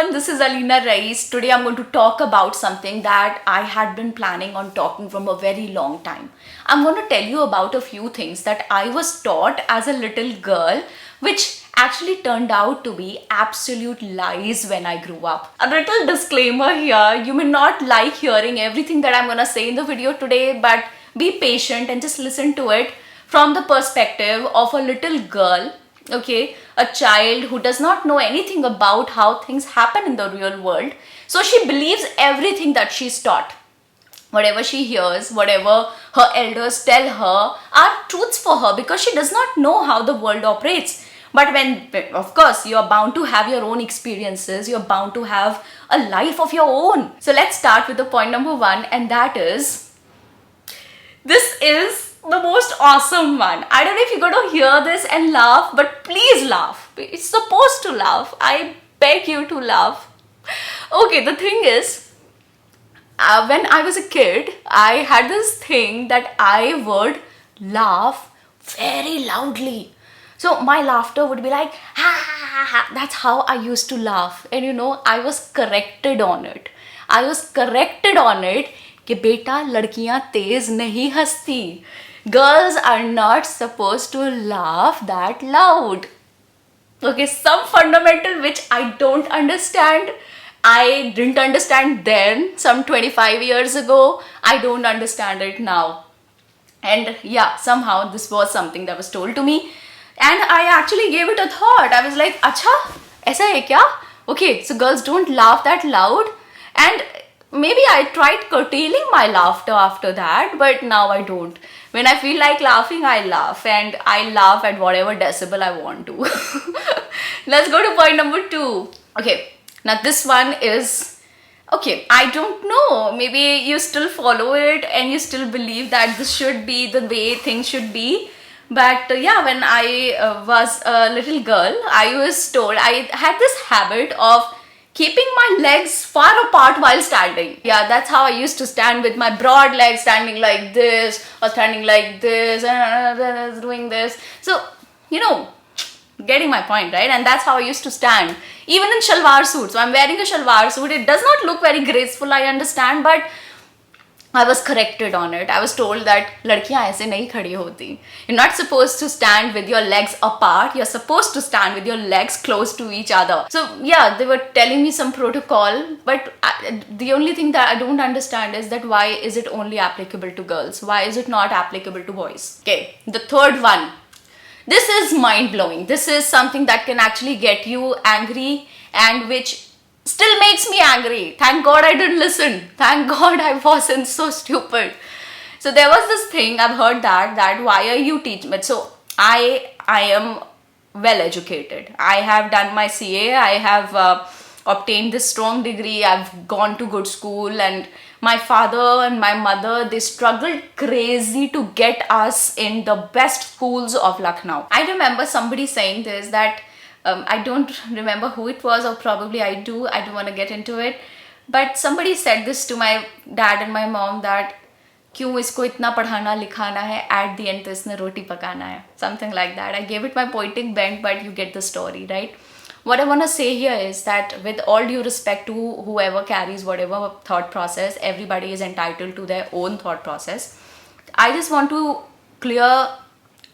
everyone, this is Alina Rais. Today I'm going to talk about something that I had been planning on talking from a very long time. I'm going to tell you about a few things that I was taught as a little girl, which actually turned out to be absolute lies when I grew up. A little disclaimer here, you may not like hearing everything that I'm going to say in the video today, but be patient and just listen to it from the perspective of a little girl. Okay, a child who does not know anything about how things happen in the real world. So she believes everything that she's taught. Whatever she hears, whatever her elders tell her are truths for her because she does not know how the world operates. But when, of course, you're bound to have your own experiences, you're bound to have a life of your own. So let's start with the point number one, and that is, this is the most awesome one. I don't know if you're going to hear this and laugh, but please laugh. It's supposed to laugh. I beg you to laugh. Okay, the thing is, when I was a kid, I had this thing that I would laugh very loudly. So my laughter would be like, ha ha ha ha. That's how I used to laugh. And you know, I was corrected on it. कि बेटा लड़कियां तेज नहीं हंसती. Girls are not supposed to laugh that loud. Okay, some fundamental which I don't understand. I didn't understand then, some 25 years ago. I don't understand it now. And yeah, somehow this was something that was told to me. And I actually gave it a thought. I was like, acha, aisa hai kya? Okay, so girls don't laugh that loud. And maybe I tried curtailing my laughter after that, but now I don't. When I feel like laughing, I laugh, and I laugh at whatever decibel I want to. Let's go to point number two. Okay, now this one is, okay, I don't know, maybe you still follow it and you still believe that this should be the way things should be. But yeah, when I was a little girl, I was told, I had this habit of keeping my legs far apart while standing. Yeah, that's how I used to stand, with my broad legs, standing like this or standing like this and doing this. So, you know, getting my point, right? And that's how I used to stand. Even in shalwar suit. So I'm wearing a shalwar suit. It does not look very graceful, I understand, but I was corrected on it. I was told that ladkiyan aise nahi khadi hoti. You're not supposed to stand with your legs apart. You're supposed to stand with your legs close to each other. So yeah, they were telling me some protocol, but the only thing that I don't understand is that why is it only applicable to girls? Why is it not applicable to boys? Okay, the third one. This is mind-blowing. This is something that can actually get you angry and which still makes me angry. Thank God I didn't listen. Thank God I wasn't so stupid. So there was this thing, I've heard that why are you teaching? But so I am well educated. I have done my CA. I have obtained this strong degree. I've gone to good school, and my father and my mother, they struggled crazy to get us in the best schools of Lucknow. I remember somebody saying this, that I don't remember who it was, or probably I do. I don't want to get into it. But somebody said this to my dad and my mom, that क्यों इसको इतना पढ़ाना लिखाना है, at the end तो इसने रोटी पकाना है. Something like that. I gave it my poetic bent, but you get the story, right? What I want to say here is that with all due respect to whoever carries whatever thought process, everybody is entitled to their own thought process. I just want to clear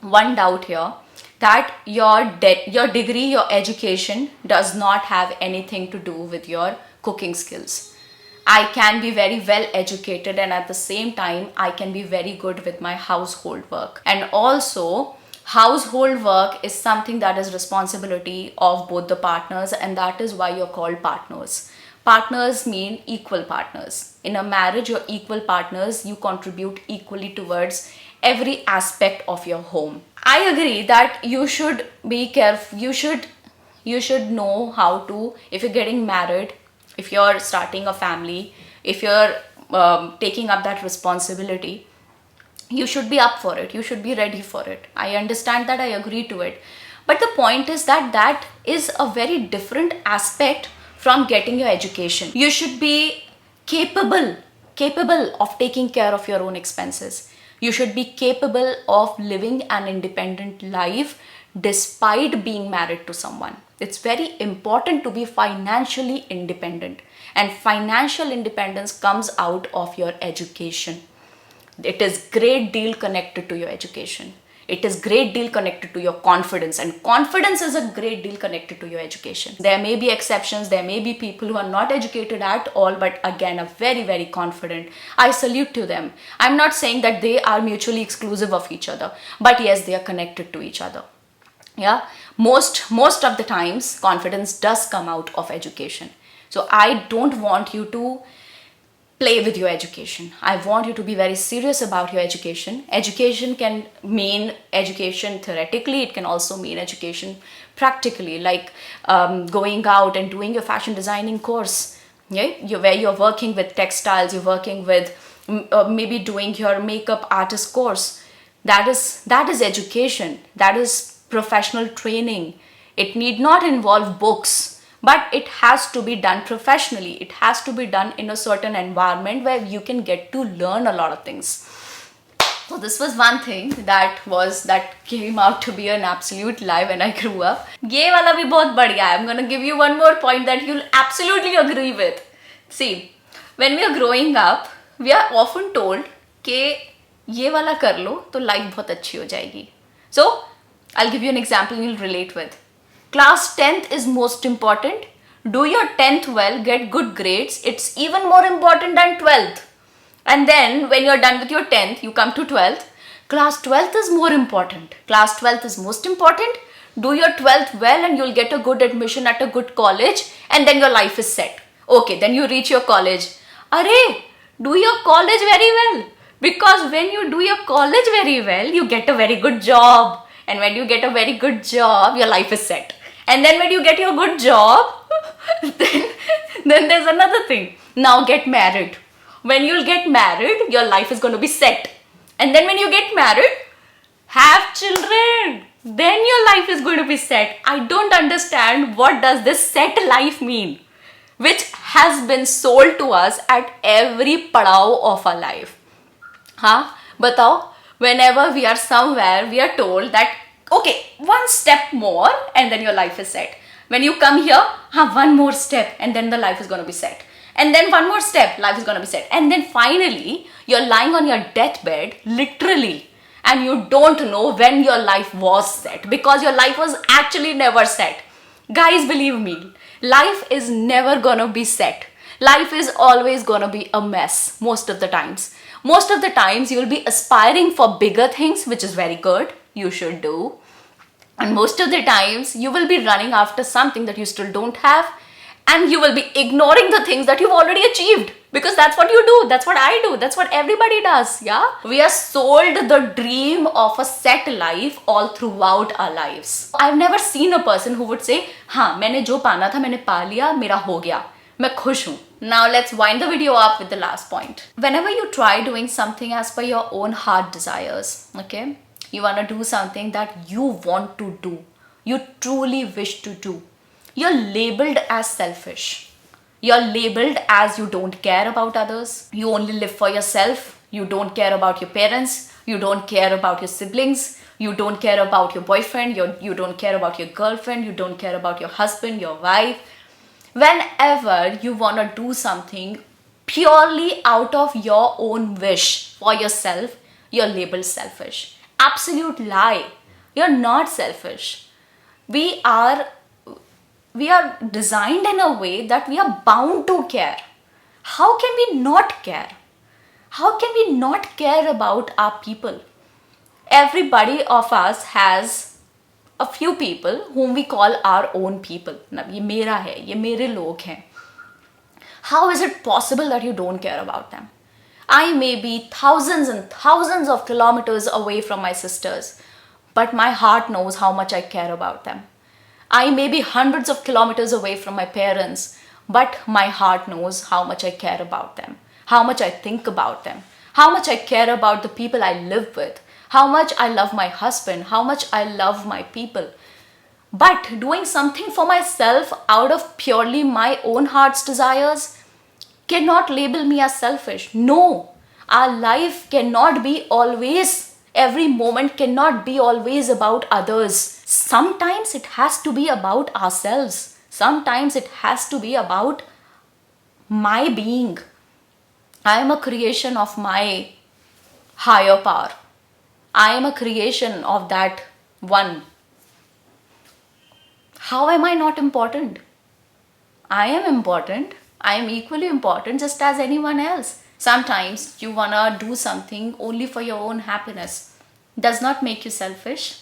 one doubt here, that your degree, your education does not have anything to do with your cooking skills. I can be very well educated, and at the same time, I can be very good with my household work. And also, household work is something that is responsibility of both the partners, and that is why you're called partners. Partners mean equal partners. In a marriage, you're equal partners. You contribute equally towards every aspect of your home. I agree that you should be careful. You should know how to, if you're getting married, if you're starting a family, if you're taking up that responsibility, you should be up for it. You should be ready for it. I understand that. I agree to it. But the point is that that is a very different aspect from getting your education. You should be capable of taking care of your own expenses. You should be capable of living an independent life despite being married to someone. It's very important to be financially independent. And financial independence comes out of your education. It is great deal connected to your education. It is great deal connected to your confidence, and confidence is a great deal connected to your education. There may be exceptions, there may be people who are not educated at all, but again are very, very confident. I salute to them. I'm not saying that they are mutually exclusive of each other, but yes, they are connected to each other. Yeah, most of the times confidence does come out of education. So I don't want you to play with your education. I want you to be very serious about your education. Education can mean education theoretically, it can also mean education practically, like going out and doing your fashion designing course, yeah? Where you're working with textiles, you're working with maybe doing your makeup artist course. That is education. That is professional training. It need not involve books, but it has to be done professionally. It has to be done in a certain environment where you can get to learn a lot of things. So this was one thing that came out to be an absolute lie when I grew up. ये वाला भी बहुत बढ़िया है. I'm gonna give you one more point that you'll absolutely agree with. See, when we are growing up, we are often told कि ये वाला कर लो तो लाइफ बहुत अच्छी हो जाएगी. So I'll give you an example you'll relate with. Class 10th is most important. Do your 10th well, get good grades. It's even more important than 12th. And then when you're done with your 10th, you come to 12th. Class 12th is more important. Class 12th is most important. Do your 12th well and you'll get a good admission at a good college, and then your life is set. Okay, then you reach your college. Arey, do your college very well. Because when you do your college very well, you get a very good job. And when you get a very good job, your life is set. And then when you get your good job, then there's another thing. Now get married. When you'll get married, your life is going to be set. And then when you get married, have children. Then your life is going to be set. I don't understand what does this set life mean, which has been sold to us at every padao of our life. Huh? Batao, whenever we are somewhere, we are told that, okay, one step more and then your life is set. When you come here, one more step and then the life is going to be set. And then one more step, life is going to be set. And then finally, you're lying on your deathbed, literally, and you don't know when your life was set, because your life was actually never set. Guys, believe me, life is never going to be set. Life is always going to be a mess most of the times. Most of the times you will be aspiring for bigger things, which is very good, you should do. And most of the times you will be running after something that you still don't have, and you will be ignoring the things that you've already achieved, because that's what you do, that's what I do, that's what everybody does. Yeah, we are sold the dream of a set life all throughout our lives. I've never seen a person who would say, हाँ मैंने जो पाना था मैंने पा लिया, मेरा हो गया, मैं खुश हूँ. Now let's wind the video up with the last point. Whenever you try doing something as per your own heart desires, okay, you want to do something that you want to do, you truly wish to do, you're labeled as selfish. You're labeled as you don't care about others. You only live for yourself. You don't care about your parents. You don't care about your siblings. You don't care about your boyfriend. You don't care about your girlfriend. You don't care about your husband, your wife. Whenever you want to do something purely out of your own wish for yourself, you're labeled selfish. Absolute lie. You're not selfish. We are designed in a way that we are bound to care. How can we not care? How can we not care about our people? Everybody of us has a few people whom we call our own people. Na, ye mera hai, ye mere log hain. How is it possible that you don't care about them? I may be thousands and thousands of kilometers away from my sisters, but my heart knows how much I care about them. I may be hundreds of kilometers away from my parents, but my heart knows how much I care about them, how much I think about them, how much I care about the people I live with, how much I love my husband, how much I love my people. But doing something for myself out of purely my own heart's desires cannot label me as selfish. No, our life cannot be always Every moment cannot be always about others. Sometimes it has to be about ourselves. Sometimes it has to be about my being. I am a creation of my higher power. I am a creation of that one. How am I not important? I am important. I am equally important just as anyone else. Sometimes you wanna do something only for your own happiness. Does not make you selfish.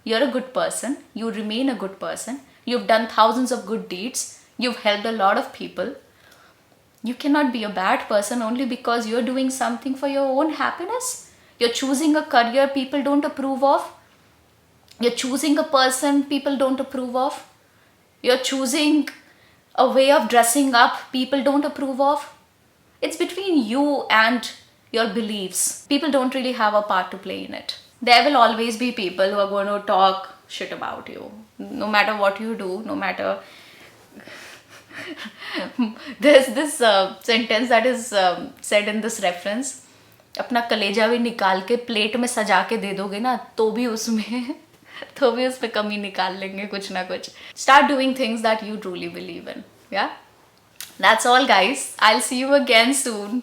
You're a good person. You remain a good person. You've done thousands of good deeds. You've helped a lot of people. You cannot be a bad person only because you're doing something for your own happiness. You're choosing a career people don't approve of. You're choosing a person people don't approve of. You're choosing a way of dressing up people don't approve of. It's between you and your beliefs. People don't really have a part to play in it. There will always be people who are going to talk shit about you. No matter what you do, no matter. There's this sentence that is said in this reference. अपना कलेजा भी निकाल के plate में सजा के दे दोगे ना तो भी उसमें तो भी उसमें कमी निकाल लेंगे कुछ ना कुछ. Start doing things that you truly believe in. Yeah, that's all guys. I'll see you again soon.